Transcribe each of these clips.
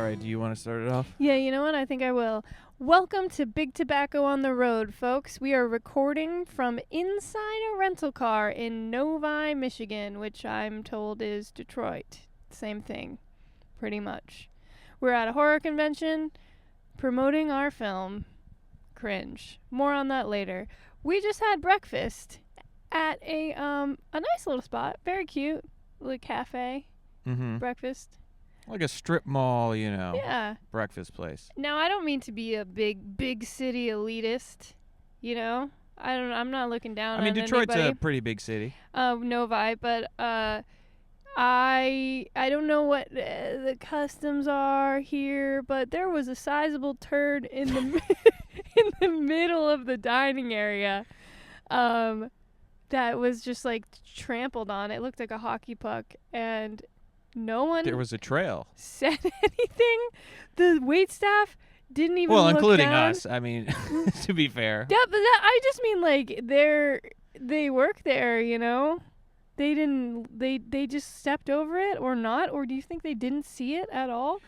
right, do you want to start it off? Yeah, you know what? I think I will. Welcome to Big.Tobacco on the road, folks. We are recording from inside a rental car in Novi, Michigan, which I'm told is Detroit. Same thing, pretty much. We're at a horror convention promoting our film, Cringe. More on that later. We just had breakfast at a nice little spot. Very cute. Little cafe. Mm-hmm. Breakfast. Like a strip mall, Yeah. breakfast place. Now, I don't mean to be a big city elitist, I'm not looking down on Detroit's anybody. a pretty big city. Novi, but I don't know what the customs are here, but there was a sizable turd in the in the middle of the dining area that was just like trampled on. It looked like a hockey puck, and no one There was a trail. said anything. The waitstaff didn't even look including down. us. I mean, to be fair. Yeah, but I just mean like they work there, They didn't. They just stepped over it or not, or do you think they didn't see it at all?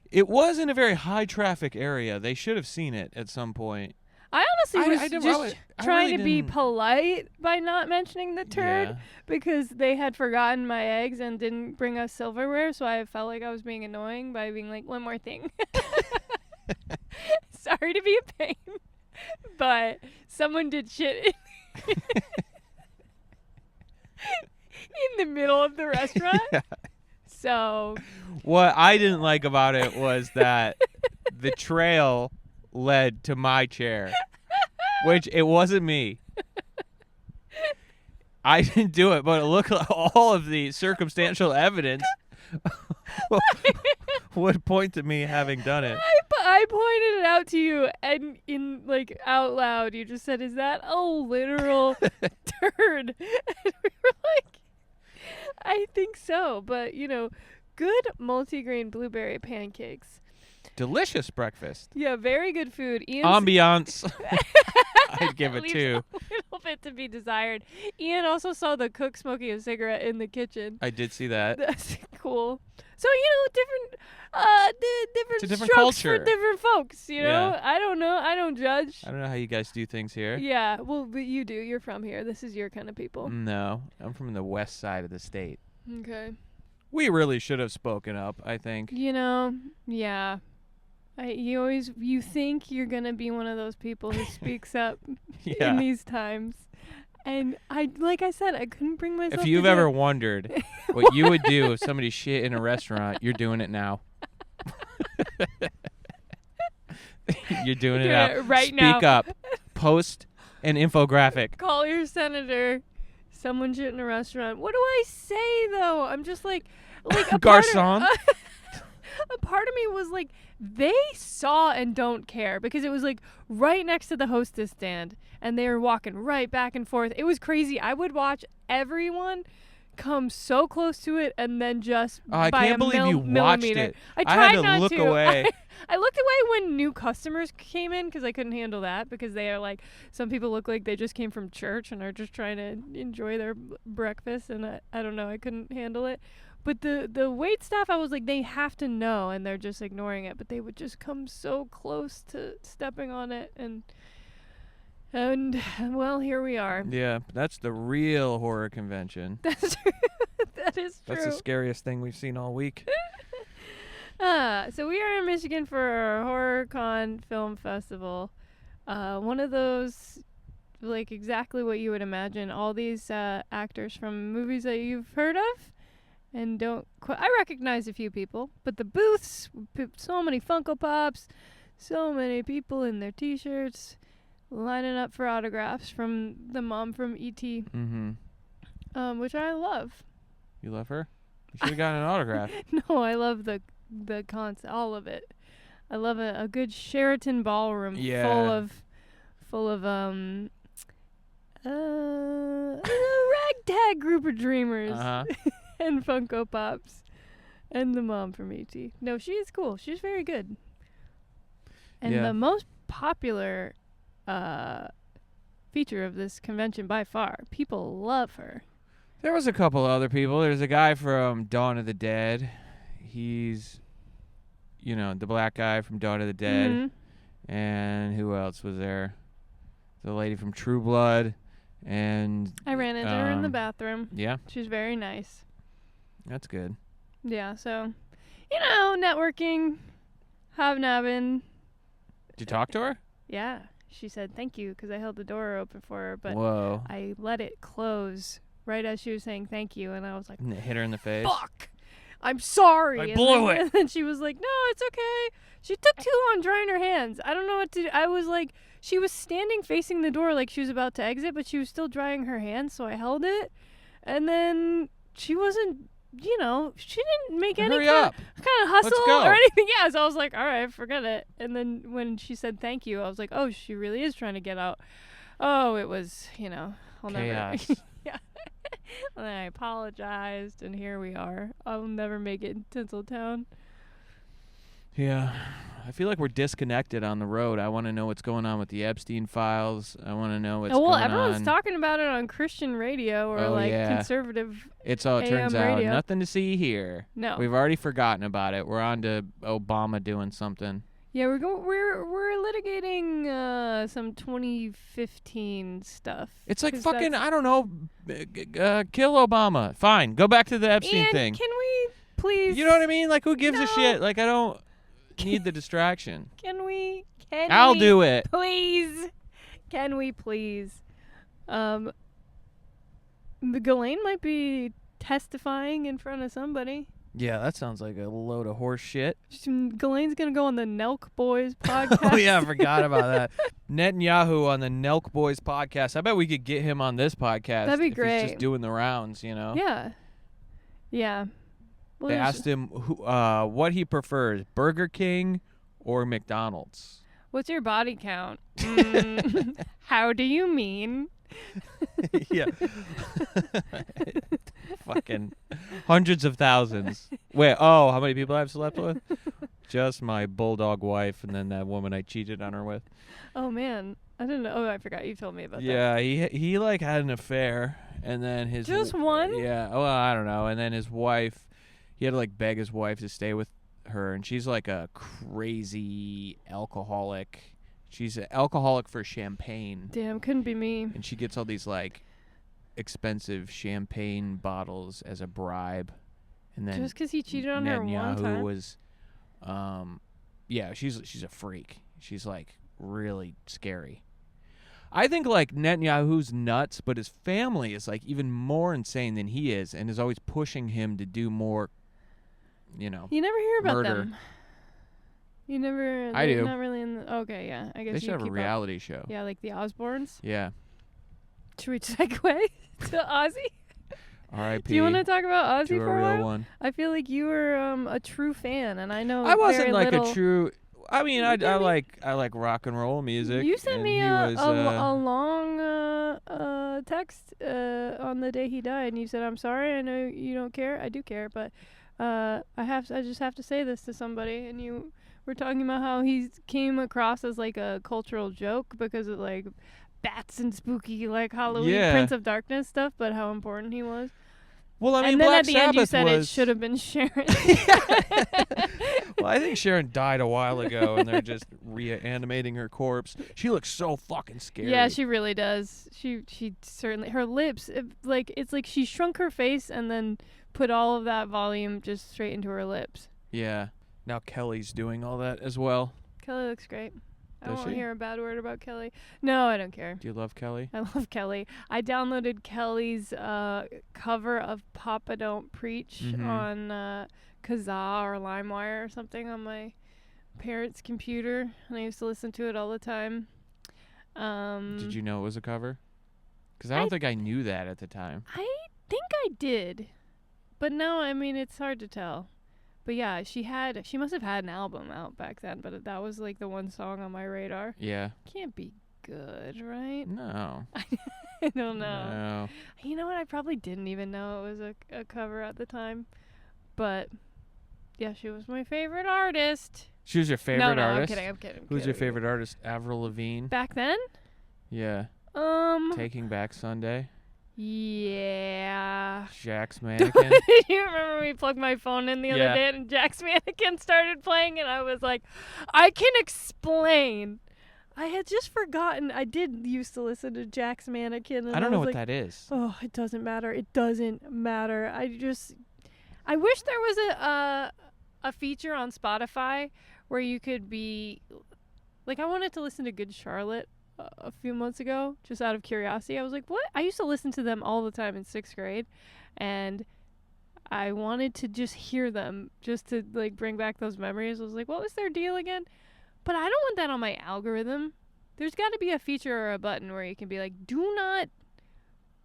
It was in a very high traffic area. They should have seen it at some point. I honestly was I trying really to be didn't- polite by not mentioning the turd Yeah. because they had forgotten my eggs and didn't bring us silverware, so I felt like I was being annoying by being like, one more thing. Sorry to be a pain, but someone did shit in the middle of the restaurant. Yeah. So What I didn't like about it was that the trail led to my chair, which it wasn't me. I didn't do it, but it looked like all of the circumstantial evidence would point to me having done it. I pointed it out to you, and in like out loud, you just said, "Is that a literal turd?" And we were like, "I think so," but good multigrain blueberry pancakes. Delicious breakfast. Yeah, very good food. Ambiance. I'd give it leaves 2. a little bit to be desired. Ian also saw the cook smoking a cigarette in the kitchen. I did see that. That's cool. So different It's a different strokes culture. for different folks. Yeah. I don't know. I don't judge. I don't know how you guys do things here. Yeah, well, but you do. You're from here. This is your kind of people. No, I'm from the west side of the state. Okay. We really should have spoken up, I think. Yeah. You think you're gonna be one of those people who speaks up Yeah. in these times, and like I said, I couldn't bring myself. If you've to do ever it. wondered what you would do if somebody shit in a restaurant, you're doing it now. You're doing it now. right Speak now. up. Post an infographic. Call your senator. Someone shit in a restaurant. What do I say though? I'm just like a Garçon. A part of me was like, they saw and don't care because it was like right next to the hostess stand and they were walking right back and forth. It was crazy. I would watch everyone come so close to it and then just I by can't a believe you watched millimeter. it. I I tried had to not look to. away. I looked away when new customers came in because I couldn't handle that because they are like, some people look like they just came from church and are just trying to enjoy their breakfast, and I don't know, I couldn't handle it. But the wait staff, I was like, they have to know, and they're just ignoring it. But they would just come so close to stepping on it, and well, here we are. Yeah, that's the real horror convention. That's true. That is true. That's the scariest thing we've seen all week. So we are in Michigan for our HorrorCon Film Festival. One of those, like exactly what you would imagine. All these actors from movies that you've heard of. And I recognize a few people, but the booths, so many Funko Pops, so many people in their T-shirts, lining up for autographs from the mom from E.T., which I love. You love her? You should have gotten an autograph. No, I love the concept, all of it. I love a good Sheraton ballroom full of a ragtag group of dreamers. Uh-huh. And Funko Pops. And the mom from E.T. No, she is cool. She's very good. And the most popular feature of this convention by far. People love her. There was a couple other people. There's a guy from Dawn of the Dead. He's the black guy from Dawn of the Dead. Mhm. And who else was there? The lady from True Blood. And I ran into her in the bathroom. yeah, She was very nice. that's good. Yeah, so, networking, hobnobbing. Did you talk to her? Yeah, she said thank you because I held the door open for her, but Whoa. I let it close right as she was saying thank you, and I was like, And it hit her in the face. fuck, I'm sorry. I blew it. And then she was like, no, it's okay. She took too long drying her hands. I don't know what to do. I was like, she was standing facing the door like she was about to exit, but she was still drying her hands, so I held it. And then she wasn't, she didn't make any Hurry kind up. of hustle Let's go. or anything. Yeah, so I was like, all right, forget it. And then when she said thank you, I was like, oh, she really is trying to get out. Oh, it was, I'll Chaos. never. Yeah. And then I apologized, and here we are. I'll never make it in Tinseltown. Yeah. I feel like we're disconnected on the road. I want to know what's going on with the Epstein files. I want to know what's going on. Well, everyone's talking about it on Christian radio or conservative. It turns AM out radio. nothing to see here. No. We've already forgotten about it. We're on to Obama doing something. Yeah, we're litigating some 2015 stuff. It's like 'cause fucking, that's- I don't know, kill Obama. Fine, go back to the Epstein and thing. Can we please? You know what I mean? Like, who gives a No. shit? Like, I don't need the distraction. I'll do it. Please. Can we please? Ghislaine might be testifying in front of somebody. Yeah, that sounds like a load of horse shit. Ghislaine's gonna go on the Nelk Boys podcast. Oh, yeah, I forgot about that. Netanyahu on the Nelk Boys podcast. I bet we could get him on this podcast. That'd be if great. He's just doing the rounds, Yeah. Yeah. Well, They there's- asked him what he prefers, Burger King or McDonald's. What's your body count? How do you mean? Yeah. Fucking hundreds of thousands. Wait, how many people I've slept with? Just my bulldog wife and then that woman I cheated on her with. Oh, man. I didn't know. Oh, I forgot. You told me about that. Yeah, he like had an affair and then his Just one? Yeah. Well, I don't know. And then his wife, he had to like beg his wife to stay with her, and she's like a crazy alcoholic. She's an alcoholic for champagne. Damn, couldn't be me. And she gets all these like expensive champagne bottles as a bribe. And then Just because he cheated on her one Netanyahu time? was yeah, she's a freak. She's like really scary. I think like Netanyahu's nuts, but his family is like even more insane than he is, and is always pushing him to do more. You never hear about murder. them. You never. I they're do. Not really in the. Okay, yeah. I guess They you should have a keep up. reality show. Yeah, like the Osbournes. Yeah. Should we segue to Ozzy? R.I.P. Do you want to talk about Ozzy to for a a real while? one. I feel like you were a true fan, and I know I wasn't very like little. a true. I mean, You I get me? like rock and roll music. You sent and me he a was, long text on the day he died, and you said, "I'm sorry. I know you don't care. I do care, but I just have to say this to somebody." And you were talking about how he came across as like a cultural joke because of like bats and spooky like Halloween Yeah. Prince of Darkness stuff, but how important he was. Well, I mean, and then Black at the Sabbath end you said was. it should have been Sharon. Well, I think Sharon died a while ago, and they're just reanimating her corpse. She looks so fucking scary. Yeah, she really does. She certainly, her lips, it's like she shrunk her face and then put all of that volume just straight into her lips. Yeah. Now Kelly's doing all that as well. Kelly looks great. I Does won't she? hear a bad word about Kelly. No, I don't care. Do you love Kelly? I love Kelly. I downloaded Kelly's cover of Papa Don't Preach Mhm. on Kazaa or LimeWire or something on my parents' computer, and I used to listen to it all the time. Did you know it was a cover? Because I don't think I knew that at the time. I think I did, but no, I mean it's hard to tell. But yeah, she must have had an album out back then, but that was like the one song on my radar. Yeah. Can't be good, right? No. I don't know. No. You know what? I probably didn't even know it was a cover at the time. But yeah, she was my favorite artist. She was your favorite no, artist? I'm kidding. Who's your favorite artist? Avril Lavigne? Back then? Yeah. Taking Back Sunday. Yeah. Jack's Mannequin. You remember we plugged my phone in the other Yeah. day and Jack's Mannequin started playing and I was like, I can explain. I had just forgotten. I did used to listen to Jack's Mannequin. And I don't know was what like, that is. Oh, it doesn't matter. It doesn't matter. I wish there was a feature on Spotify where you could be like, I wanted to listen to Good Charlotte a few months ago, just out of curiosity. I was like, what? I used to listen to them all the time in 6th grade, and I wanted to just hear them, just to like bring back those memories. I was like, what was their deal again? But I don't want that on my algorithm. There's got to be a feature or a button where you can be like, do not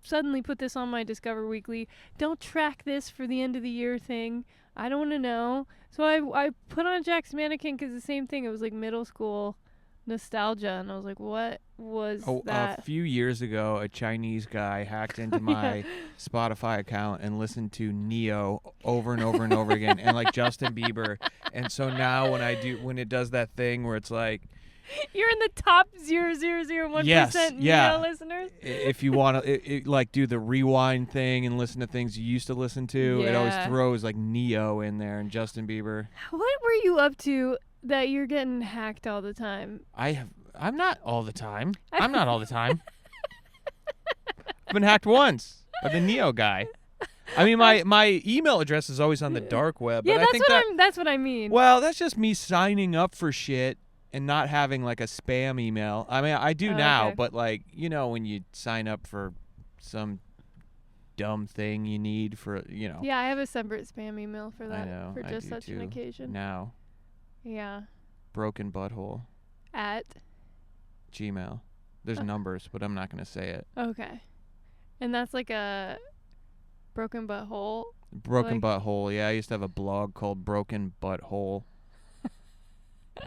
suddenly put this on my Discover Weekly. Don't track this for the end of the year thing. I don't want to know. So I put on Jack's Mannequin because the same thing. It was like middle school nostalgia, and I was like, what was that? A few years ago, a Chinese guy hacked into my Spotify account and listened to Neo over and over and over again, and like Justin Bieber. And so now when it does that thing where it's like, you're in the top 0.001% yes, yeah. Neo listeners. If you want to like do the rewind thing and listen to things you used to listen to, it always throws like Neo in there and Justin Bieber. What were you up to that you're getting hacked all the time? I'm not all the time. I'm not all the time. I've been hacked once by the Neo guy. I mean, my email address is always on the dark web. Yeah, but that's what I mean. Well, that's just me signing up for shit and not having like a spam email. I mean, I do now, okay. but like, you know, when you sign up for some dumb thing you need for, you know. Yeah, I have a separate spam email for that. I know, for I just do such an too. occasion. Now. Yeah. Broken butthole. At. Gmail. There's numbers, but I'm not going to say it. Okay. And that's like a broken butthole. Broken butthole. Yeah, I used to have a blog called Broken Butthole.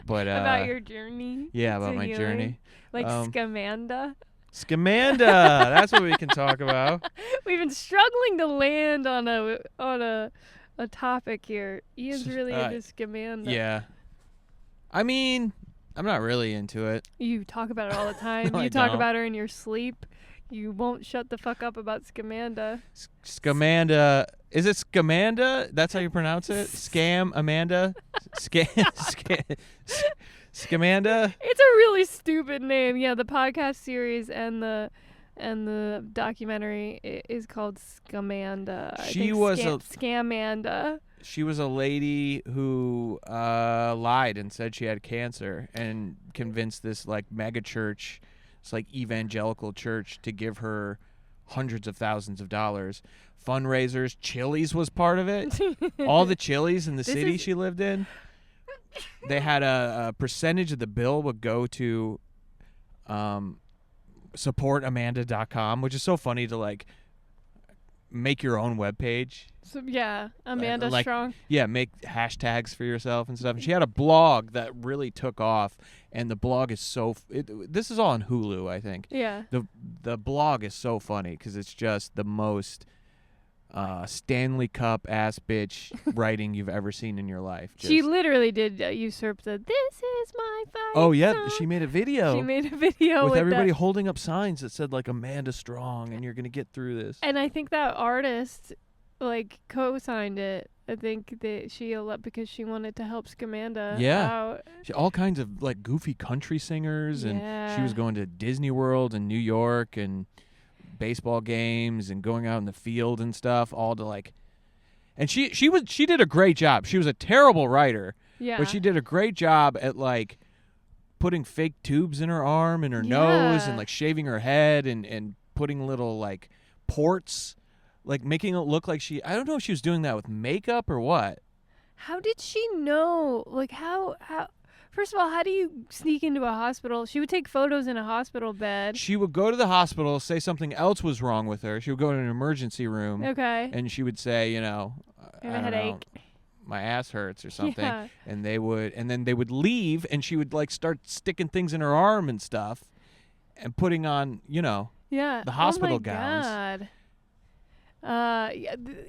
But about your journey. Yeah, to about my healing. journey. Like Scamanda. Scamanda. That's what we can talk about. We've been struggling to land on a topic here. Ian's really into Scamanda. Yeah. I mean, I'm not really into it. You talk about it all the time. No, you I talk don't. about her in your sleep. You won't shut the fuck up about Scamanda. Scamanda. Is it Scamanda? That's how you pronounce it? Scam Amanda? Scamanda? It's a really stupid name. Yeah, the podcast series and the documentary is called Scamanda. Scamanda. She was a lady who lied and said she had cancer and convinced this like mega church, this like evangelical church, to give her hundreds of thousands of dollars. Fundraisers. Chili's was part of it. All the Chili's in the city she lived in. They had a percentage of the bill would go to supportamanda.com, which is so funny to like make your own webpage. So yeah, Amanda like, Strong. Yeah, make hashtags for yourself and stuff. And she had a blog that really took off, and the blog is this is all on Hulu, I think. Yeah. The blog is so funny because it's just the most Stanley Cup ass bitch writing you've ever seen in your life. She literally did usurp the "This is my fight." Oh yeah, song. she made a video. She made a video with everybody that. holding up signs that said like Amanda Strong, and you're gonna get through this. And I think that artist like co-signed it. I think that because she wanted to help Scamanda out. All kinds of like goofy country singers, and she was going to Disney World in New York and baseball games and going out in the field and stuff, all to like. And she did a great job. She was a terrible writer, but she did a great job at like putting fake tubes in her arm and her nose, and like shaving her head and putting little like ports, like making it look like I don't know if she was doing that with makeup or what. How did she know? Like how first of all, how do you sneak into a hospital? She would take photos in a hospital bed. She would go to the hospital, say something else was wrong with her. She would go to an emergency room. Okay. And she would say, you know, I have a headache. My ass hurts or something. Yeah. And then they would leave, and she would like start sticking things in her arm and stuff and putting on, you know, the hospital gowns. God.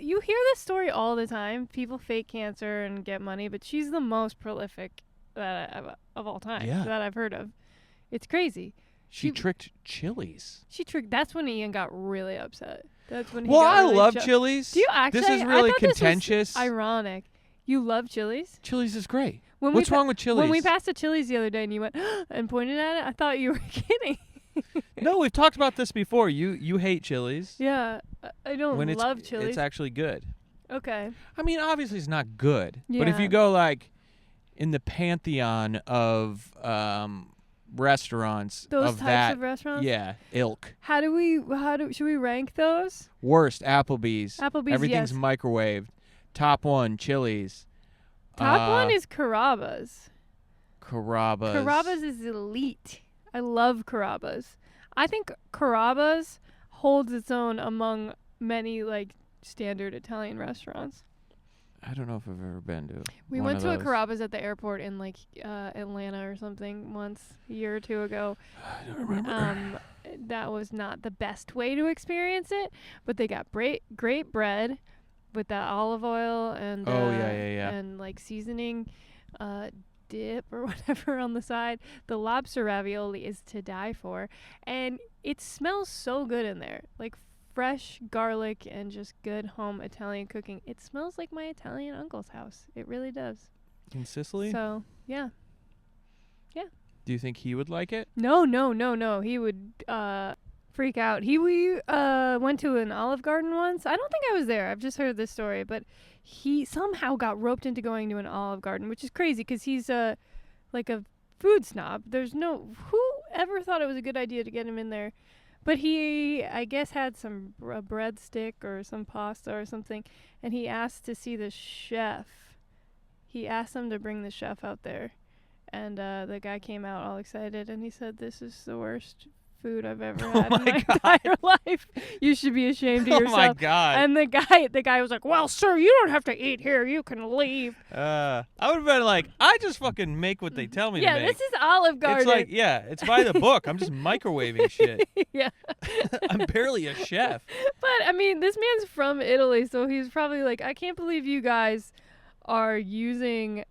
You hear this story all the time. People fake cancer and get money, but she's the most prolific of all time that I've heard of. It's crazy. She tricked Chili's. That's when Ian got really upset. That's when he Well, got I really love Chili's. Do you actually? This is I really thought this was contentious. ironic. You love Chili's? Chili's is great. When What's wrong with Chili's? When we passed a Chili's the other day and you went and pointed at it, I thought you were kidding. No, we've talked about this before. You hate Chili's. Yeah, I don't When love Chili's. It's actually good. Okay. I mean, obviously it's not good. Yeah. But if you go like in the pantheon of restaurants Those of types that, of restaurants? yeah, ilk. Should we rank those? Worst, Applebee's. Applebee's, Everything's yes. microwaved. Top one, Chili's. Top one is Carrabba's. Carrabba's. Is elite. I love Carrabba's. I think Carrabba's holds its own among many like standard Italian restaurants. I don't know if I've ever been to. We one went of to a those. Carrabba's at the airport in like Atlanta or something once a year or two ago. I don't remember. That was not the best way to experience it, but they got great bread with that olive oil and and like seasoning dip or whatever on the side. The lobster ravioli is to die for, and it smells so good in there. Like fresh garlic and just good home Italian cooking. It smells like my Italian uncle's house. It really does. In Sicily? So, yeah. Do you think he would like it? No. He would freak out. We went to an Olive Garden once. I don't think I was there. I've just heard this story, but he somehow got roped into going to an Olive Garden, which is crazy because he's like a food snob. Who ever thought it was a good idea to get him in there? But he, I guess, had some breadstick or some pasta or something, and he asked to see the chef. He asked them to bring the chef out there, and the guy came out all excited, and he said, "This is the worst food I've ever had in my entire life. You should be ashamed of yourself." Oh my God. And the guy was like, "Well, sir, you don't have to eat here. You can leave." I would have been like, I just fucking make what they tell me to Yeah, make. this is Olive Garden. It's like, yeah, it's by the book. I'm just microwaving shit. Yeah. I'm barely a chef. But, I mean, this man's from Italy, so he's probably like, I can't believe you guys are using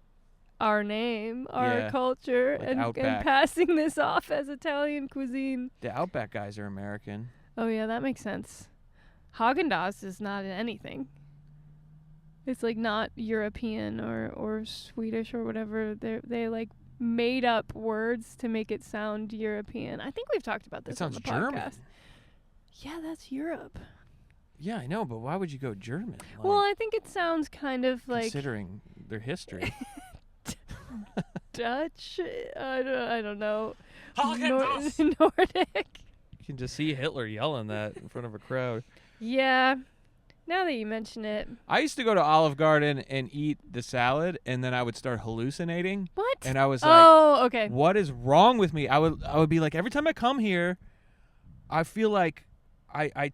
our name, our culture, like and passing this off as Italian cuisine. The Outback guys are American. Oh, yeah, that makes sense. Haagen-Dazs is not anything. It's, like, not European or Swedish or whatever. They like, made up words to make it sound European. I think we've talked about this on the podcast. German. Yeah, that's Europe. Yeah, I know, but why would you go German? Like, Well, I think it sounds kind of like considering their history. Dutch. I don't know. Haagen-Dazs! Nordic. You can just see Hitler yelling that in front of a crowd. Yeah. Now that you mention it. I used to go to Olive Garden and eat the salad, and then I would start hallucinating. What? And I was like, oh, okay. what is wrong with me? I would be like, every time I come here, I feel like I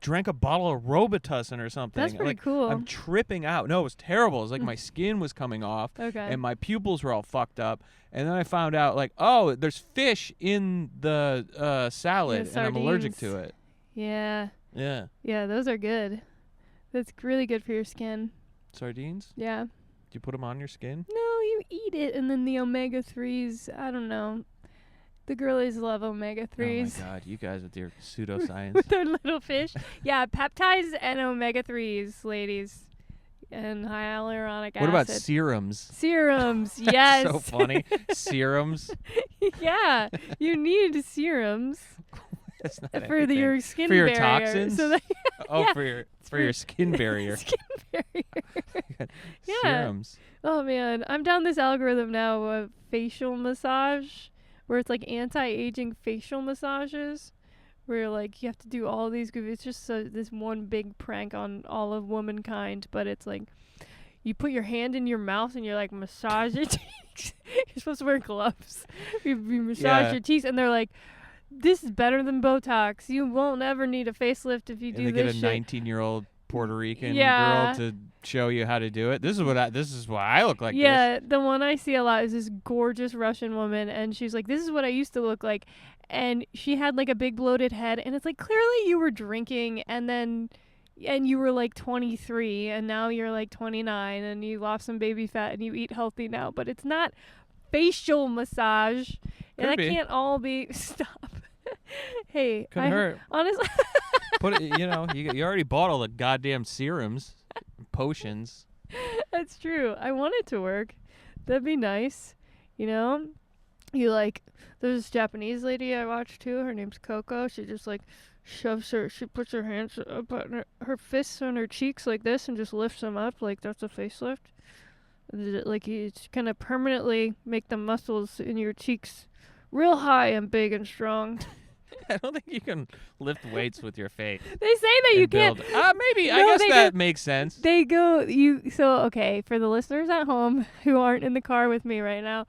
drank a bottle of Robitussin or something. That's pretty like, cool. I'm tripping out. No, it was terrible. It was like my skin was coming off. Okay. And my pupils were all fucked up. And then I found out, like, oh, there's fish in the salad, and I'm allergic to it. Yeah. Yeah. Yeah, those are good. That's really good for your skin. Sardines? Yeah. Do you put them on your skin? No, you eat it, and then the omega-3s, I don't know. The girlies love omega-3s. Oh, my God. You guys with your pseudoscience. With their little fish. Yeah, peptides and omega-3s, ladies. And hyaluronic acid. What about serums? Serums, yes. So funny. Serums. Yeah, you need serums That's not for anything. your skin for your barrier. toxins? So that, Oh, yeah, for your skin barrier. Skin barrier. Yeah. Serums. Oh, man. I'm down this algorithm now of facial massage, where it's like anti-aging facial massages, where like you have to do all these. It's just this one big prank on all of womankind, but it's like you put your hand in your mouth and you're like massage your teeth. You're supposed to wear gloves. You massage your teeth, and they're like, this is better than Botox. You won't ever need a facelift if you do they this get a shit. 19-year-old Puerto Rican Yeah. girl to show you how to do it. This is what I look like. Yeah, the one I see a lot is this gorgeous Russian woman, and she's like, this is what I used to look like. And she had like a big bloated head, and it's like, clearly you were drinking and you were like 23, and now you're like 29, and you lost some baby fat, and you eat healthy now. But it's not facial massage. And that be. can't all be... Stop. Hey, Couldn't hurt. honestly, Put it. You already bought all the goddamn serums, potions. that's true. I want it to work. That'd be nice. You know, there's this Japanese lady I watch too. Her name's Coco. She just like she puts her hands up on her fists on her cheeks like this and just lifts them up like that's a facelift. Like you kind of permanently make the muscles in your cheeks real high and big and strong. I don't think you can lift weights with your face. They say that you can't. Maybe. No, I guess they that makes sense. They go okay, for the listeners at home who aren't in the car with me right now,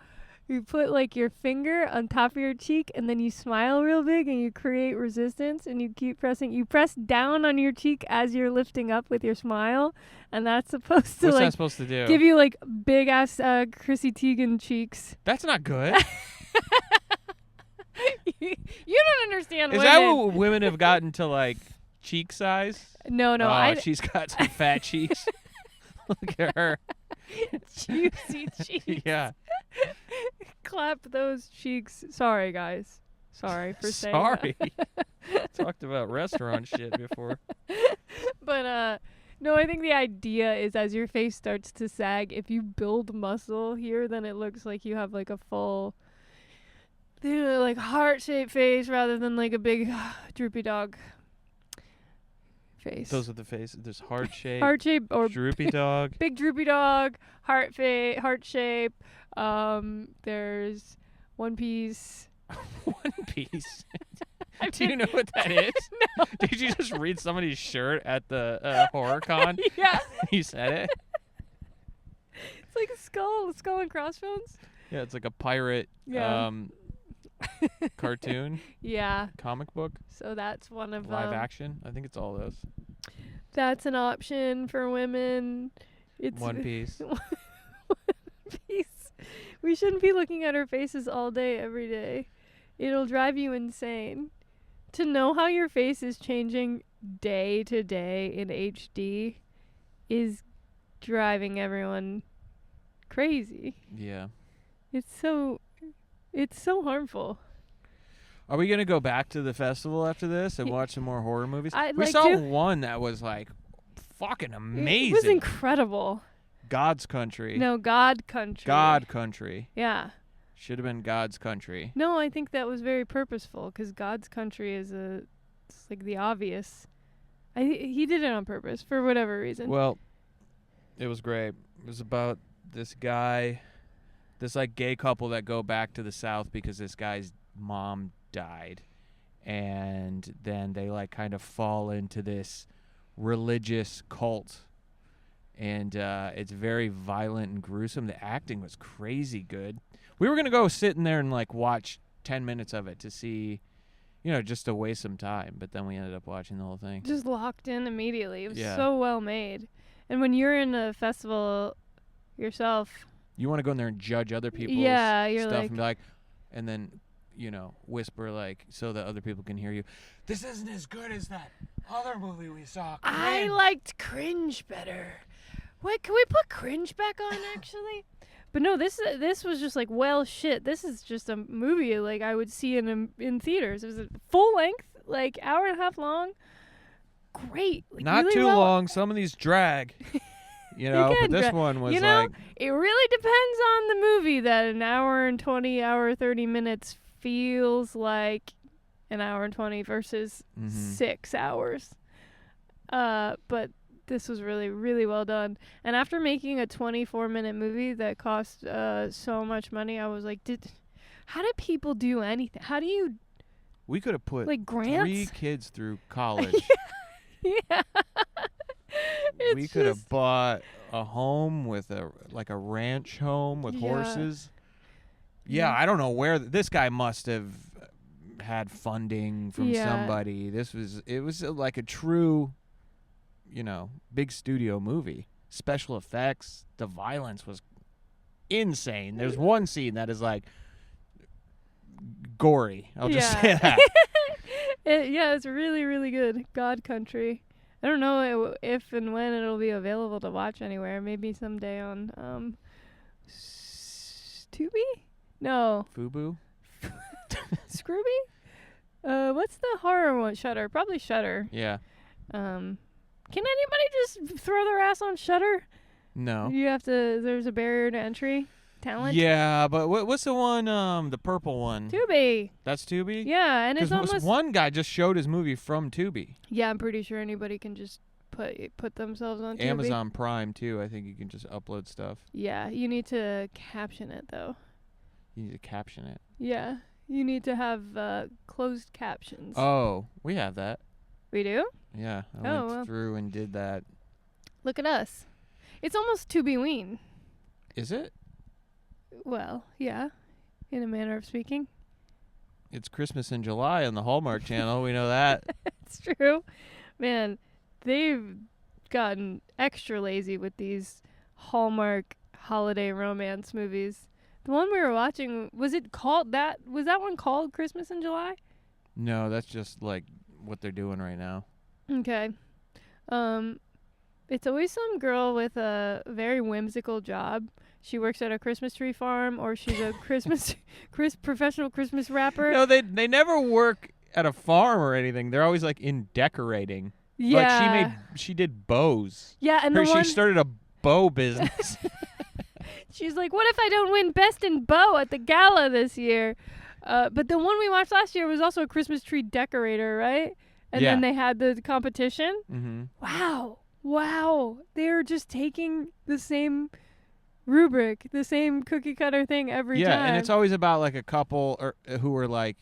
you put like your finger on top of your cheek and then you smile real big and you create resistance and you keep pressing. You press down on your cheek as you're lifting up with your smile, and that's supposed to What's that supposed to do? give you like big ass Chrissy Teigen cheeks. That's not good. You don't understand Is women. that what women have gotten to, like, cheek size? No, Oh, she's got some fat cheeks. Look at her. Juicy cheeks. Yeah. Clap those cheeks. Sorry, guys. Sorry for saying Sorry. Talked about restaurant shit before. But no, I think the idea is as your face starts to sag, if you build muscle here, then it looks like you have like a full like heart-shaped face rather than like a big droopy dog face. Those are the faces. There's heart shape. Heart shape or droopy dog. big droopy dog, heart shape. There's One Piece. One Piece. Do you know what that is? No. Did you just read somebody's shirt at the horror con? Yeah. You said it? It's like a skull and crossbones. Yeah, it's like a pirate Yeah. cartoon, Yeah. comic book, So that's one of live action. I think it's all those. That's an option for women. It's One Piece. One Piece. We shouldn't be looking at our faces all day, every day. It'll drive you insane. To know how your face is changing day to day in HD is driving everyone crazy. Yeah. It's so harmful. Are we gonna go back to the festival after this and watch some more horror movies? I'd We like saw to. one that was like fucking amazing. It was incredible. God's Country. No, God Country. God Country. Yeah. Should have been God's Country. No, I think that was very purposeful because God's Country is it's like the obvious. He did it on purpose for whatever reason. Well, it was great. It was about this guy, this like gay couple that go back to the South because this guy's mom died, and then they like kind of fall into this religious cult, and it's very violent and gruesome. The acting was crazy good. We were gonna go sit in there and like watch 10 minutes of it to see, just to waste some time, but then we ended up watching the whole thing. Just locked in immediately. It was Yeah. so well made. And when you're in a festival yourself, You want to go in there and judge other people's Yeah, you're stuff like- and be like, and then, whisper like so that other people can hear you. This isn't as good as that other movie we saw. I liked Cringe better. Wait, can we put Cringe back on actually? But no, this was just like, well, shit. This is just a movie like I would see in theaters. It was a full length, like hour and a half long. Great, like, Not really too well. long. Some of these drag. But can this drag. one was You know, like, it really depends on the movie. That an hour and 30 minutes feels like an hour and 20 versus 6 hours. But this was really, really well done. And after making a 24-minute movie that cost so much money, I was like, how do people do anything? How do you, we could have put like, grants? 3 kids through college. Yeah. We could have bought a home with a ranch home with Yeah. horses. Yeah, Yeah. I don't know where this guy must have had funding from Yeah. somebody. It was like a true, big studio movie. Special effects, the violence was insane. There's one scene that is like gory. I'll just say that. It's really, really good. God Country. I don't know if and when it'll be available to watch anywhere. Maybe someday on Tubi? No. Fubu? Scrooby? What's the horror one? Shudder. Probably Shudder. Yeah. Can anybody just throw their ass on Shudder? No. You have to. There's a barrier to entry. Talent. Yeah, but what's the one? The purple one. Tubi. That's Tubi. Yeah, and it's Because almost. one guy just showed his movie from Tubi. Yeah, I'm pretty sure anybody can just put themselves on Tubi. Amazon Prime too. I think you can just upload stuff. Yeah, you need to caption it though. You need to caption it. Yeah, you need to have closed captions. Oh, we have that. We do? Yeah, I Oh, went well. through and did that. Look at us. It's almost Tubi-ween. Is it? Well, yeah, in a manner of speaking. It's Christmas in July on the Hallmark Channel. We know that. It's true. Man, they've gotten extra lazy with these Hallmark holiday romance movies. The one we were watching, was that one called Christmas in July? No, that's just like what they're doing right now. Okay. It's always some girl with a very whimsical job. She works at a Christmas tree farm, or she's a professional Christmas rapper. No, they never work at a farm or anything. They're always like in decorating. Yeah. Like she did bows. Yeah, and She started a bow business. She's like, what if I don't win Best in Bow at the gala this year? But the one we watched last year was also a Christmas tree decorator, right? And Yeah. then they had the competition. Mm-hmm. Wow. They're just taking the same rubric, the same cookie cutter thing every time. Yeah, and it's always about like a couple who were like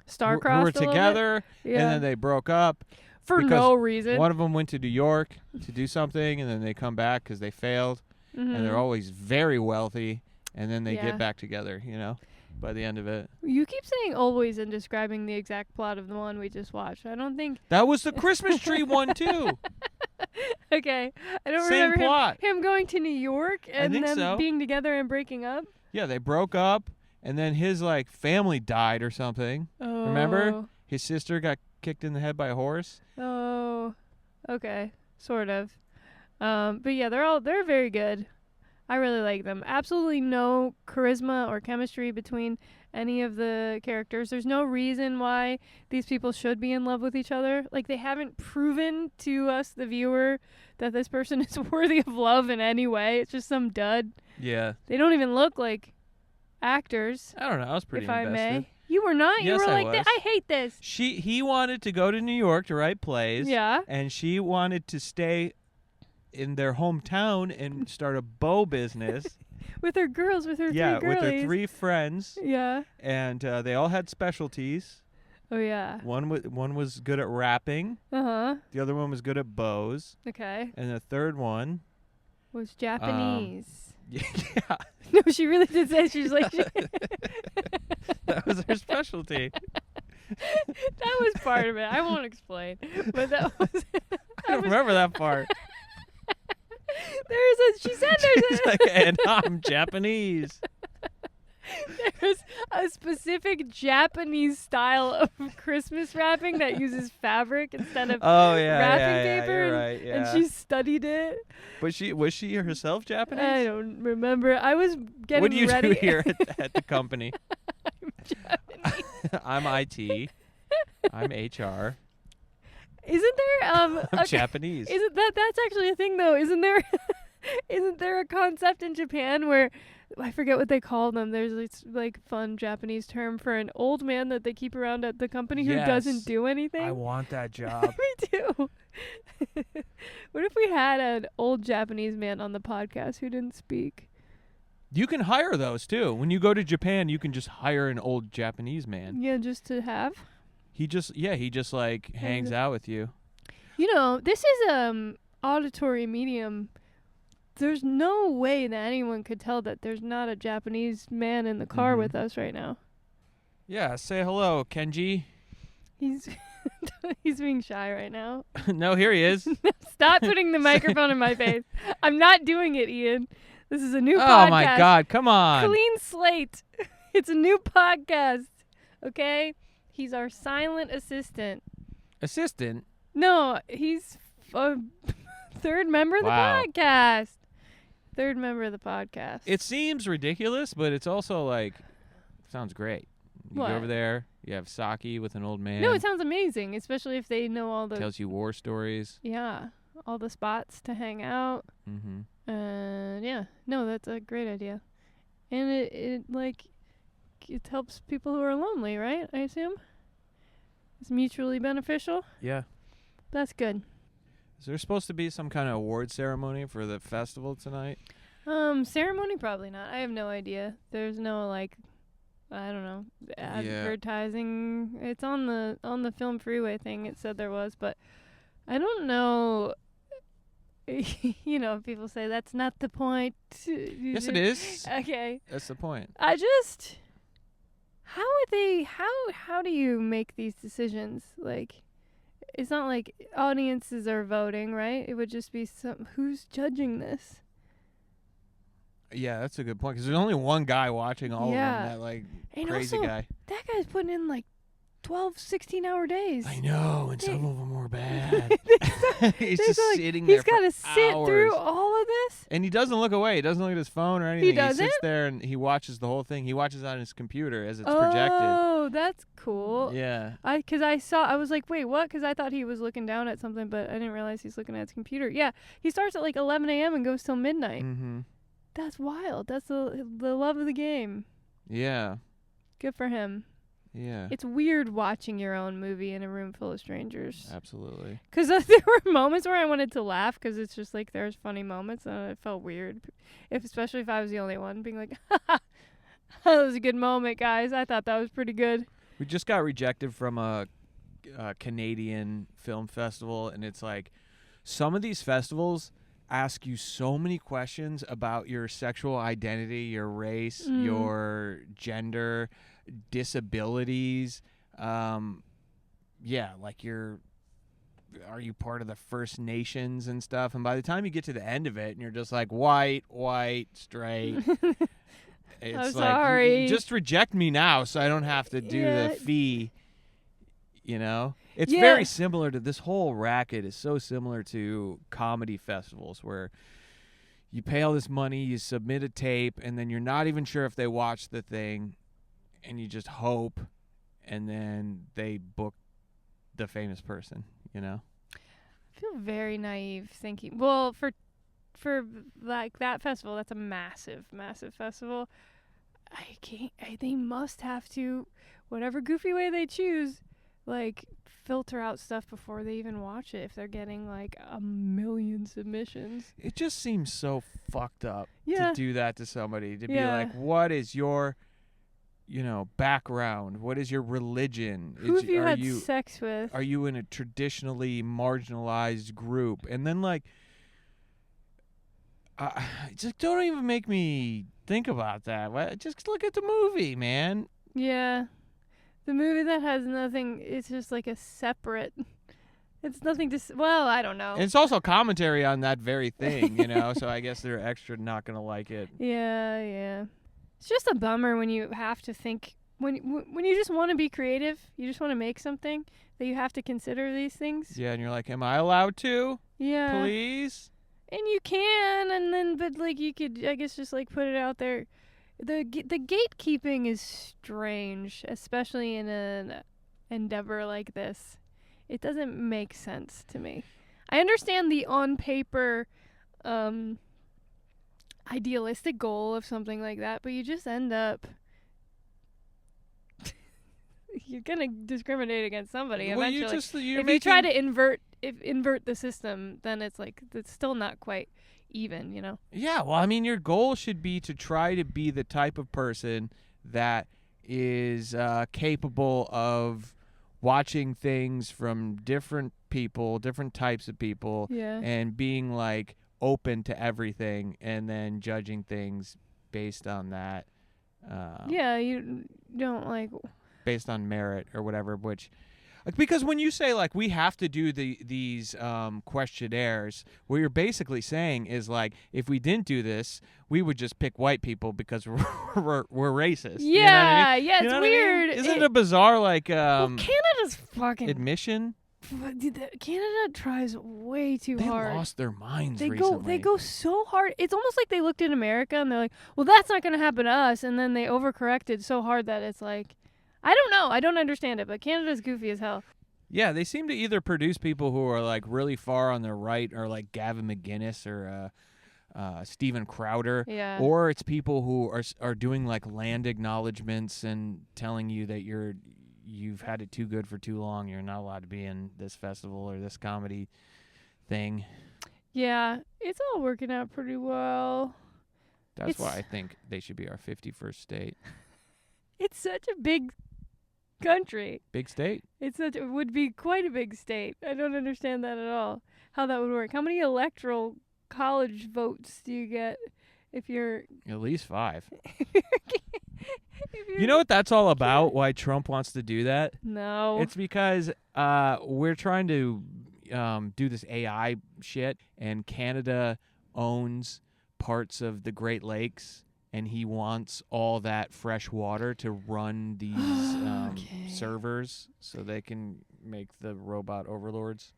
star-crossed who were a little bit. together, Yeah. and then they broke up. For because no reason. One of them went to New York to do something, and then they come back because they failed. Mhm. And they're always very wealthy, and then they Yeah. get back together, by the end of it. You keep saying always and describing the exact plot of the one we just watched. I don't think... That was the Christmas tree one, too. Okay. I don't Same remember plot. him going to New York and think them so. being together and breaking up. Yeah, they broke up, and then his, family died or something. Oh. Remember? His sister got kicked in the head by a horse. Oh. Okay. Sort of. But yeah, they're very good. I really like them. Absolutely no charisma or chemistry between any of the characters. There's no reason why these people should be in love with each other. Like, they haven't proven to us, the viewer, that this person is worthy of love in any way. It's just some dud. Yeah. They don't even look like actors, I don't know. I was pretty if I invested. may. You were not? You Yes, were I like, was. I hate this. He wanted to go to New York to write plays. Yeah. And she wanted to stay in their hometown and start a bow business. With her girls, with her three girlies. with her 3 friends. Yeah. And they all had specialties. Oh, yeah. One was good at rapping. Uh-huh. The other one was good at bows. Okay. And the third one... Was Japanese. Yeah. No, she really did say she's like... That was her specialty. That was part of it. I won't explain. But that was... I don't remember that part. She said there's She's like, and I'm Japanese. there's a specific Japanese style of Christmas wrapping that uses fabric instead of wrapping paper. You're right, yeah. And she studied it. Was she herself Japanese? I don't remember. I was getting What do you ready. do here at the company? I'm Japanese. I'm IT. I'm HR. Isn't there I'm okay, Japanese. Isn't that's actually a thing though? Isn't there a concept in Japan where I forget what they call them. There's this fun Japanese term for an old man that they keep around at the company who doesn't do anything. I want that job. Me too. What if we had an old Japanese man on the podcast who didn't speak? You can hire those too. When you go to Japan, you can just hire an old Japanese man. Yeah, just to have. He just hangs out with you. You know, this is auditory medium. There's no way that anyone could tell that there's not a Japanese man in the car with us right now. Yeah, say hello, Kenji. He's he's being shy right now. No, here he is. Stop putting the microphone in my face. I'm not doing it, Ian. This is a new podcast. Oh my God, come on. Clean slate. It's a new podcast. Okay? He's our silent assistant. Assistant? No, he's a third member of the podcast. Third member of the podcast. It seems ridiculous, but it's also sounds great. You What? go over there. You have sake with an old man. No, it sounds amazing, especially if they know all the tells you war stories. all the spots to hang out. Mm-hmm. Yeah, no, that's a great idea, and it helps people who are lonely, right? I assume it's mutually beneficial. Yeah. That's good. Is there supposed to be some kind of award ceremony for the festival tonight? Ceremony probably not. I have no idea. There's no I don't know, advertising. It's on the Film Freeway thing. It said there was, but I don't know. People say that's not the point. Yes, it is. Okay. That's the point. How do you make these decisions? Like, it's not like audiences are voting, right? It would just be who's judging this? Yeah, that's a good point. Because there's only one guy watching all of them. That And crazy also, guy. That guy's putting in 12, 16-hour days. I know, and some of them were bad. He's just sitting there. He's got to sit through all of this. And he doesn't look away. He doesn't look at his phone or anything. He doesn't? He sits there and he watches the whole thing. He watches on his computer as it's projected. Oh, that's cool. Yeah. I was like, wait, what? Because I thought he was looking down at something, but I didn't realize he's looking at his computer. Yeah, he starts at 11 a.m. and goes till midnight. Mm-hmm. That's wild. That's the love of the game. Yeah. Good for him. Yeah. It's weird watching your own movie in a room full of strangers. Absolutely. Because there were moments where I wanted to laugh because it's just there's funny moments and it felt weird. Especially if I was the only one being like, that was a good moment, guys. I thought that was pretty good. We just got rejected from a Canadian film festival, and it's some of these festivals ask you so many questions about your sexual identity, your race, your gender, disabilities. Are you part of the First Nations and stuff? And by the time you get to the end of it and you're just white, straight, it's I'm sorry. Just reject me now so I don't have to do the fee. It's very similar to this whole racket is so similar to comedy festivals where you pay all this money, you submit a tape, and then you're not even sure if they watch the thing, and you just hope, and then they book the famous person, I feel very naive thinking. Well, for that festival, that's a massive, massive festival. They must have to, whatever goofy way they choose, filter out stuff before they even watch it if they're getting 1 million submissions. It just seems so fucked up to do that to somebody, to be what is your background? What is your religion? Who have you had sex with? Are you in a traditionally marginalized group? And then just don't even make me think about that. Just look at the movie, man. Yeah. The movie that has nothing, it's just a separate, it's nothing to, I don't know. And it's also commentary on that very thing, so I guess they're extra not going to like it. Yeah. It's just a bummer when you have to think, when you just want to be creative, you just want to make something, that you have to consider these things. Yeah, and you're am I allowed to? Yeah. Please? And you can, and then, but you could, I guess, just put it out there. The gatekeeping is strange, especially in an endeavor like this. It doesn't make sense to me. I understand the on paper idealistic goal of something like that, but you just end up you're gonna discriminate against somebody eventually. If you try to invert the system, then it's it's still not quite even, Yeah, well, I mean, your goal should be to try to be the type of person that is capable of watching things from different people, different types of people, and being open to everything, and then judging things based on that. You don't based on merit or whatever, which. Because when you say we have to do these questionnaires, what you're basically saying is if we didn't do this, we would just pick white people because we're racist. Yeah, you know what I mean? It's weird. Isn't it a bizarre Canada's fucking admission? Canada tries way too hard. They lost their minds recently. They go so hard. It's almost like they looked at America and they're well, that's not going to happen to us, and then they overcorrected so hard that it's I don't know. I don't understand it, but Canada's goofy as hell. Yeah, they seem to either produce people who are like really far on the right, or like Gavin McGinnis or Steven Crowder, Yeah. or it's people who are doing like land acknowledgments and telling you that you've had it too good for too long. You're not allowed to be in this festival or this comedy thing. Yeah, it's all working out pretty well. That's why I think they should be our 51st state. It's such a big country. Big state? It would be quite a big state. I don't understand that at all. How that would work. How many electoral college votes do you get if you're At least 5. if you're You know what that's all about? Why Trump wants to do that? No. It's because we're trying to do this AI shit, and Canada owns parts of the Great Lakes, and he wants all that fresh water to run these servers so they can make the robot overlords.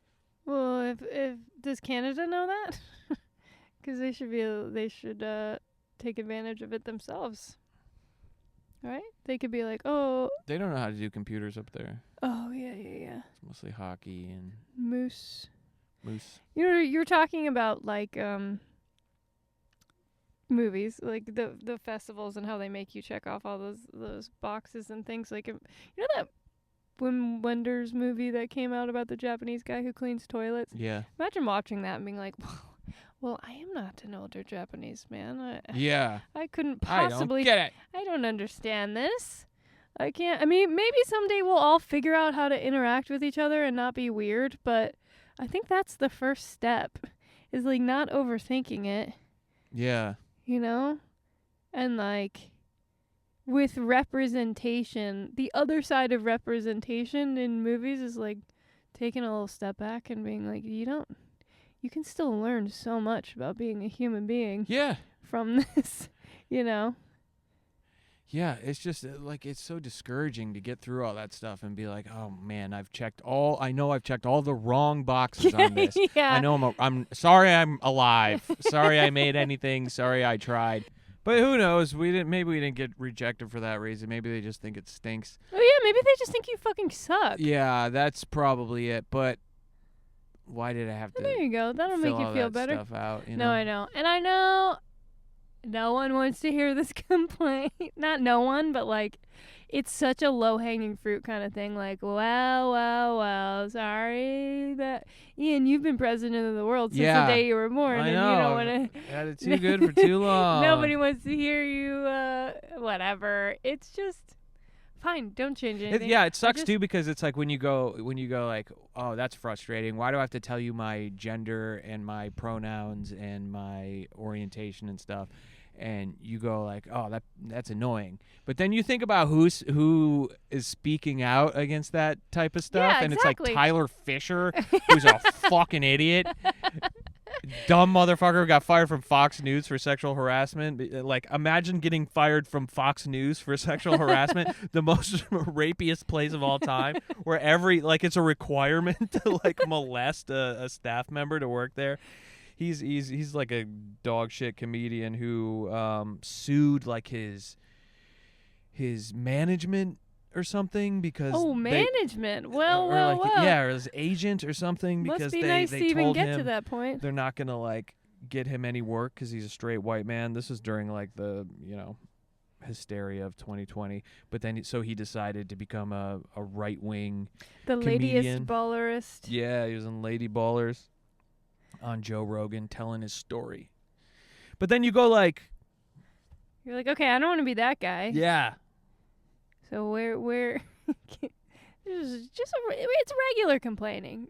Well, if does Canada know that? Because they should take advantage of it themselves. Right? They could be like, oh, They don't know how to do computers up there. yeah. It's mostly hockey and Moose. moose. You're talking about like movies, like the festivals and how they make you check off all those boxes and things. Like, you know that Wim Wenders movie that came out about the Japanese guy who cleans toilets? Yeah. Imagine watching that and being like, well, I am not an older Japanese man. Yeah. I couldn't possibly. I don't get it. I don't understand this. I can't. I mean, maybe someday we'll all figure out how to interact with each other and not be weird, but I think that's the first step, is like not overthinking it, Yeah. you know? And like with representation, the other side of representation in movies is like taking a little step back and being like, you can still learn so much about being a human being Yeah. from this, you know? Yeah, it's just like it's so discouraging to get through all that stuff and be like, "Oh man, I've checked all the wrong boxes on this. Yeah. I know I'm sorry I'm alive. Sorry I made anything. Sorry I tried." But who knows? Maybe we didn't get rejected for that reason. Maybe they just think it stinks. Oh yeah, maybe they just think you fucking suck. Yeah, that's probably it. But why did I have to There you go. That'll fill make you all feel that better. stuff out, you No, know? I know. And I know no one wants to hear this complaint. Not no one, but like it's such a low-hanging fruit kind of thing. Like, well, sorry that Ian, you've been president of the world since the day you were born, I and know. you don't want to. Had it too good for too long. Nobody wants to hear you. Whatever. It's just fine. Don't change anything. It sucks too, because it's like when you go like, oh, that's frustrating. Why do I have to tell you my gender and my pronouns and my orientation and stuff? And you go like, oh, that's annoying. But then you think about who is speaking out against that type of stuff, Yeah, and exactly. it's like Tyler Fisher, who's a fucking idiot. Dumb motherfucker who got fired from Fox News for sexual harassment. Like, imagine getting fired from Fox News for sexual harassment, the most rapiest place of all time, where it's a requirement to like molest a staff member to work there. He's like a dog shit comedian who sued like his management or something because management. or his agent or something, because Must be they nice to even told get him to that point. they're not gonna like get him any work because he's a straight white man. This was during like the hysteria of 2020, but then so he decided to become a right wing Ladiest ballerist. Yeah, he was in Lady Ballers on Joe Rogan telling his story. But then you go like, You're like, okay, I don't want to be that guy. yeah. So where it's regular complaining.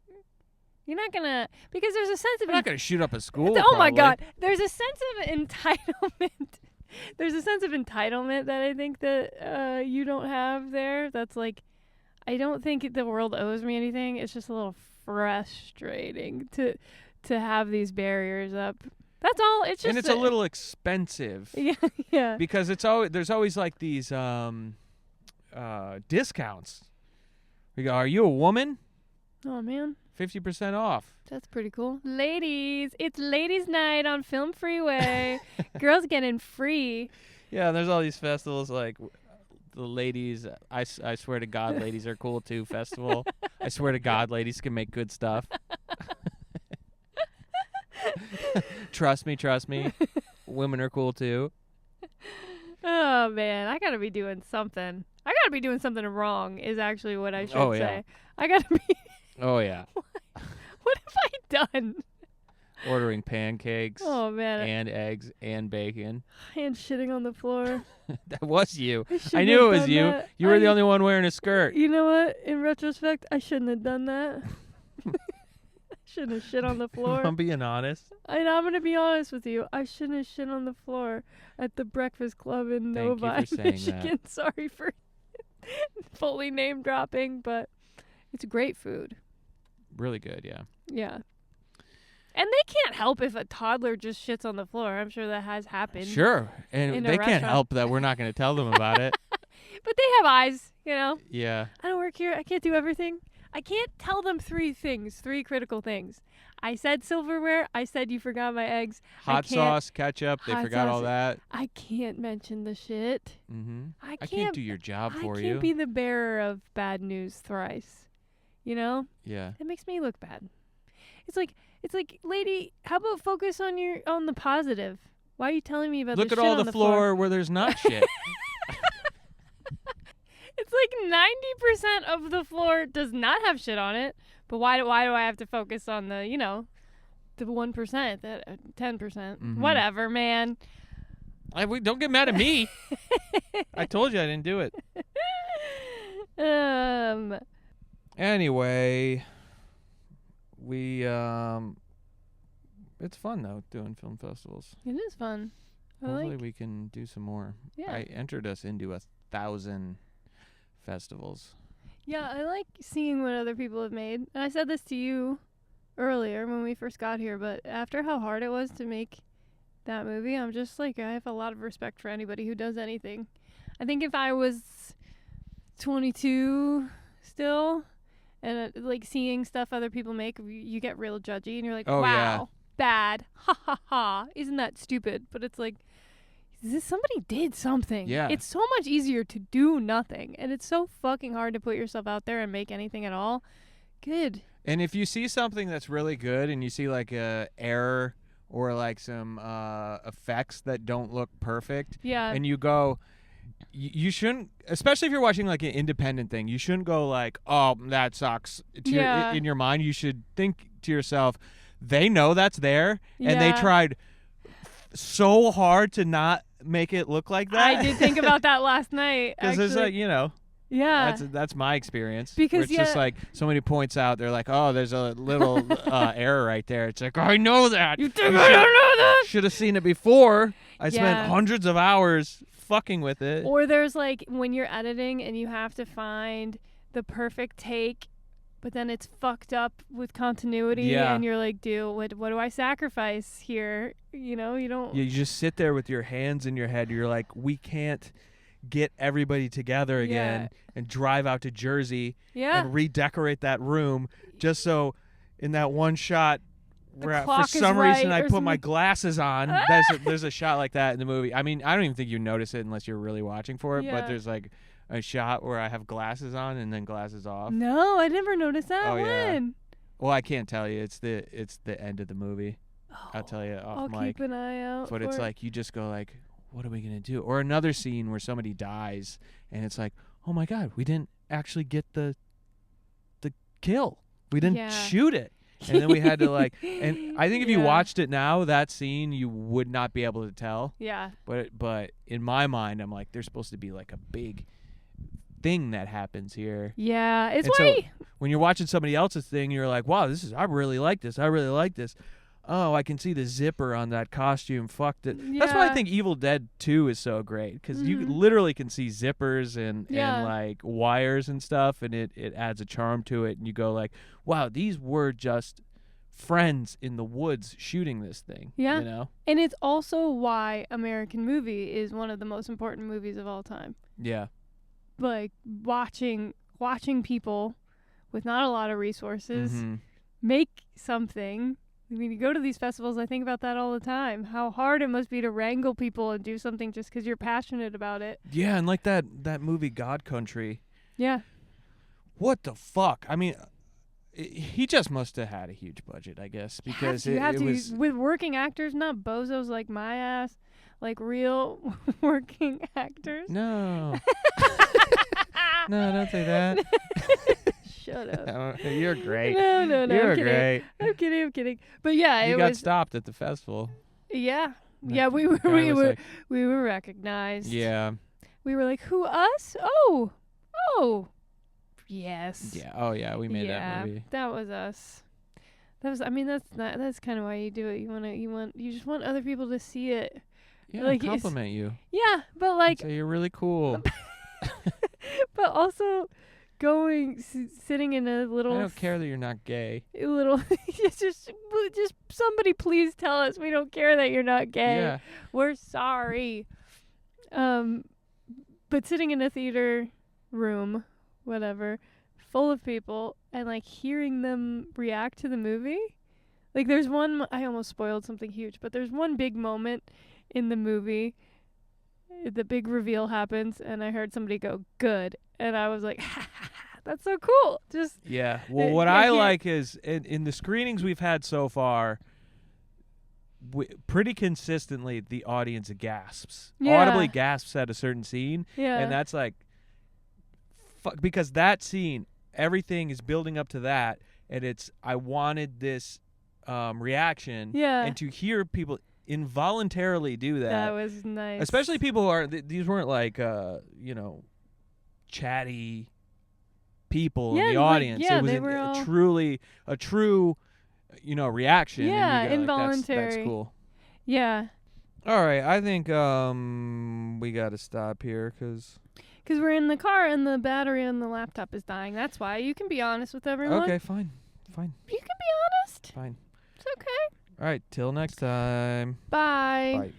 You're not gonna, because there's a sense of I'm not gonna shoot up a school. oh my probably. God, there's a sense of entitlement. There's a sense of entitlement that I think that you don't have there. That's like, I don't think the world owes me anything. It's just a little frustrating to have these barriers up. That's all. It's just, and it's a little expensive. Yeah. Because there's always like these discounts. We go, are you a woman? Oh man, 50% off. that's pretty cool. Ladies, it's ladies' night on Film Freeway. Girls getting free. Yeah, and there's all these festivals like the ladies. I swear to God, ladies are cool too. Festival. I swear to God, ladies can make good stuff. Trust me. Women are cool too. Oh man, I gotta be doing something. I gotta be doing something wrong. Is actually what I should say. I gotta be. Oh yeah. What have I done? Ordering pancakes. Oh man. And eggs and bacon. And shitting on the floor. That was you. I knew it was you. That. You were the only one wearing a skirt. You know what? In retrospect, I shouldn't have done that. I shouldn't have shit on the floor. I'm being honest. I'm going to be honest with you. I shouldn't have shit on the floor at the Breakfast Club in Thank Novi, you for saying Michigan. that. Sorry for fully name dropping, but it's great food. Really good, yeah. Yeah. And they can't help if a toddler just shits on the floor. I'm sure that has happened. Sure. And they can't help that we're not going to tell them about it. But they have eyes, you know? Yeah. I don't work here. I can't do everything. I can't tell them 3 critical things. I said silverware. I said you forgot my eggs. Hot sauce, ketchup. They forgot all that. I can't mention the shit. Mm-hmm. I can't do your job for you. I can't be the bearer of bad news thrice. You know? Yeah. It makes me look bad. It's like, lady, how about focus on the positive? Why are you telling me about Look the at shit all on the floor floor where there's not shit. It's like 90% of the floor does not have shit on it. But why do I have to focus on the 1%, that 10%? Mm-hmm. Whatever, man. Don't get mad at me. I told you I didn't do it. Anyway, we it's fun though doing film festivals. It is fun. Hopefully we can do some more. Yeah. I entered us into 1,000 festivals. Yeah, I like seeing what other people have made. And I said this to you earlier when we first got here, but after how hard it was to make that movie, I'm just like, I have a lot of respect for anybody who does anything. I think if I was 22 still and like seeing stuff other people make, you get real judgy and you're like, oh, wow, yeah. bad, ha ha ha, isn't that stupid? But it's like, somebody did something. Yeah. It's so much easier to do nothing, and it's so fucking hard to put yourself out there and make anything at all. Good. And if you see something that's really good and you see like a error or like some effects that don't look perfect, Yeah. and you go, you shouldn't, especially if you're watching like an independent thing, you shouldn't go like, oh, that sucks. In your mind, you should think to yourself, they know that's there, and they tried so hard to not make it look like that. I did think about that last night. Because it's like, yeah, that's my experience. Because where it's just like somebody points out, they're like, oh, there's a little error right there. It's like, I know that. You think I don't know that? Should have seen it before. I spent hundreds of hours fucking with it. Or there's like when you're editing and you have to find the perfect take, but then it's fucked up with continuity, and you're like, dude, what do I sacrifice here? You don't. You just sit there with your hands in your head. You're like, we can't get everybody together again and drive out to Jersey and redecorate that room just so in that one shot where for some reason I put my glasses on. There's a shot like that in the movie. I mean, I don't even think you notice it unless you're really watching for it, but there's like a shot where I have glasses on and then glasses off. No, I never noticed that. When? Yeah. Well, I can't tell you. It's the end of the movie. I'll tell you off mic. I'll keep an eye out. But it's like you just go like, what are we gonna do? Or another scene where somebody dies and it's like, oh my God, we didn't actually get the kill. We didn't shoot it. And then we had to like, and I think if you watched it now, that scene, you would not be able to tell. Yeah. But in my mind, I'm like, there's supposed to be like a big thing that happens here. Yeah, it's and why. So when you're watching somebody else's thing, you're like, wow, I really like this. I really like this. Oh, I can see the zipper on that costume. Fucked it. Yeah. That's why I think Evil Dead 2 is so great, because you literally can see zippers and like wires and stuff, and it adds a charm to it. And you go like, wow, these were just friends in the woods shooting this thing. Yeah. And it's also why American Movie is one of the most important movies of all time. Yeah. Like watching people with not a lot of resources make something I mean, you go to these festivals, I think about that all the time. How hard it must be to wrangle people and do something just because you're passionate about it. Yeah, and like that movie God Country. Yeah. What the fuck? I mean, he just must have had a huge budget, I guess, because you have it to was with working actors, not bozos like my ass, like real working actors. No. No, don't say that. Shut up. You're great. No, You're I'm kidding. great. I'm kidding. But yeah, You it got was stopped at the festival. yeah. That Yeah, we guy was were like, we were recognized. yeah. We were like, "Who, us? Oh. Yes." Yeah. Oh yeah, we made that movie. That was us. That's kind of why you do it. You just want other people to see it. Yeah, like, compliment you. Yeah, but like Say you're really cool. but also sitting in a little I don't care that you're not gay. just somebody please tell us we don't care that you're not gay. Yeah. We're sorry. But sitting in a theater room, whatever, full of people and like hearing them react to the movie. Like there's one, I almost spoiled something huge, but there's one big moment in the movie. The big reveal happens and I heard somebody go, "Good." And I was like, that's so cool. Just yeah. Well, what I like is in the screenings we've had so far, pretty consistently the audience gasps, audibly gasps at a certain scene, and that's like, because that scene, everything is building up to that, and it's I wanted this reaction, and to hear people involuntarily do that was nice. Especially people who are these weren't like chatty people in the audience. It was a true reaction. Yeah, and involuntary. Like, that's cool. Yeah. All right, I think we got to stop here because we're in the car and the battery on the laptop is dying. That's why. You can be honest with everyone. Okay, fine. You can be honest. Fine. It's okay. All right, till next time. Bye. Bye.